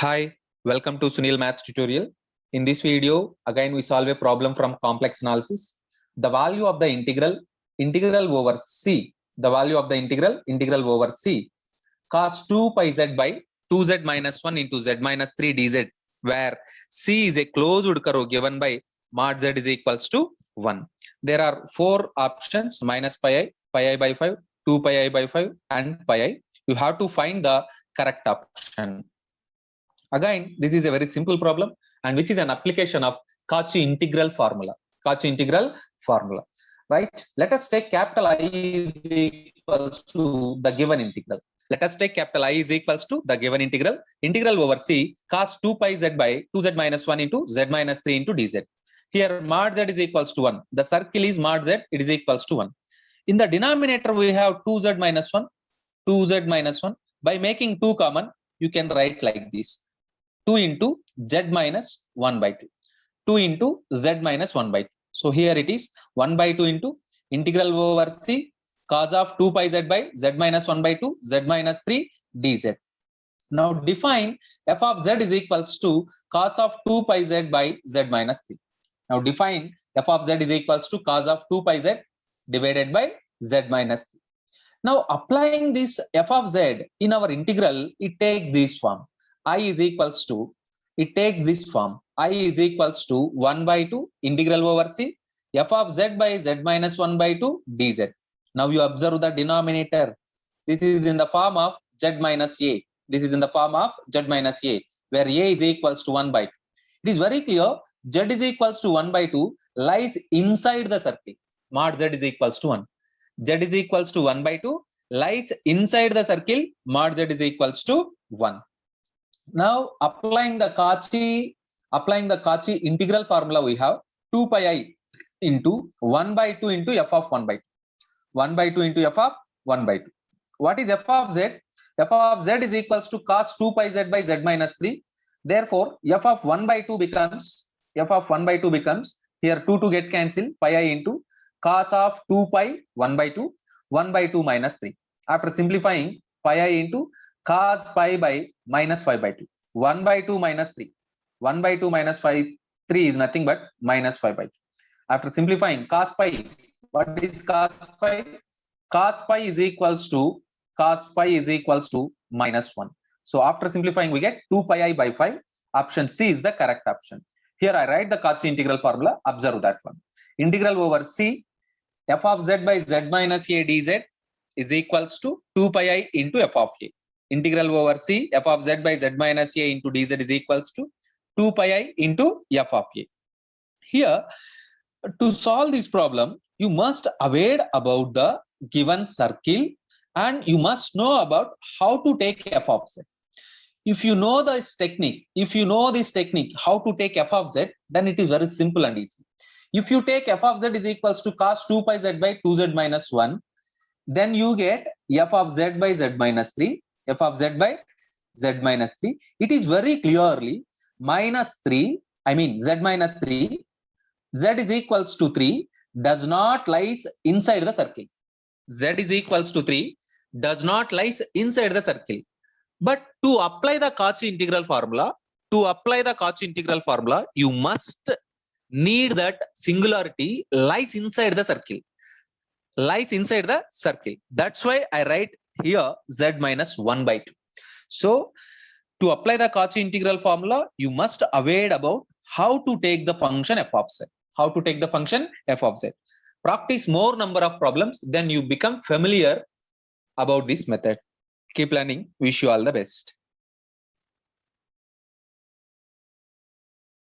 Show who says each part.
Speaker 1: Hi, welcome to Sunil Maths tutorial. In this video, again we solve a problem from complex analysis. The value of the integral over c, the value of the integral over c, cos 2 pi z by 2z minus 1 into z minus 3 dz, where c is a closed curve given by mod z is equals to 1. There are four options: minus pi I by 5, 2 pi I by 5 and pi I. You have to find the correct option. Again, this is a very simple problem and which is an application of Cauchy integral formula. Cauchy integral formula, right? Let us take capital I is equals to the given integral. Let us take capital I is equals to the given integral over c cos 2 pi z by 2z minus 1 into z minus 3 into dz. Here mod z is equals to 1. The circle is mod z, it is equals to 1. In the denominator, we have 2z minus 1, 2z minus 1. By making 2 common, you can write like this: 2 into z minus 1 by 2. 2 into z minus 1 by 2. So here it is 1 by 2 into integral over c cos of 2 pi z by z minus 1 by 2 z minus 3 dz. Now define f of z is equals to cos of 2 pi z by z minus 3. Now define f of z is equals to cos of 2 pi z divided by z minus 3. Now applying this f of z in our integral, it takes this form. I is equals to, it takes this form. I is equals to 1 by 2 integral over c f of z by z minus 1 by 2 dz. Now you observe the denominator. This is in the form of z minus a. This is in the form of z minus a, where a is equals to 1 by 2. It is very clear z is equals to 1 by 2 lies inside the circle. Mod z is equals to 1. Z is equals to 1 by 2 lies inside the circle. Mod z is equals to 1. Now applying the Cauchy integral formula, we have 2 pi I into 1 by 2 into f of 1 by 2. 1 by 2 into f of 1 by 2. What is f of z? F of z is equals to cos 2 pi z by z minus 3. Therefore, f of 1 by 2 becomes, here 2 to get cancelled, pi I into cos of 2 pi 1 by 2, 1 by 2 minus 3. After simplifying, pi I into cos pi by minus 5 by 2. 1 by 2 minus 3. 1 by 2 minus 5, 3 is nothing but minus 5 by 2. After simplifying, cos pi, what is cos pi? Cos pi is equals to minus 1. So after simplifying, we get 2 pi I by 5. Option C is the correct option. Here I write the Cauchy integral formula. Observe that one. Integral over c f of z by z minus a dz is equals to 2 pi I into f of a. Integral over c f of z by z minus a into dz is equals to 2 pi I into f of a. Here, to solve this problem, you must aware about the given circle and you must know about how to take f of z. If you know this technique, how to take f of z, then it is very simple and easy. If you take f of z is equals to cos 2 pi z by 2z minus 1, then you get f of z by z minus 3, f of z by z minus 3. It is very clearly minus 3, z minus 3, z is equals to 3 does not lies inside the circle. Z is equals to 3 does not lies inside the circle. But to apply the Cauchy integral formula, you must need that singularity lies inside the circle. That's why I write here z minus 1 by 2. So to apply the Cauchy integral formula, you must aware about how to take the function f of z. Practice more number of problems, then you become familiar about this method. Keep learning. Wish you all the best.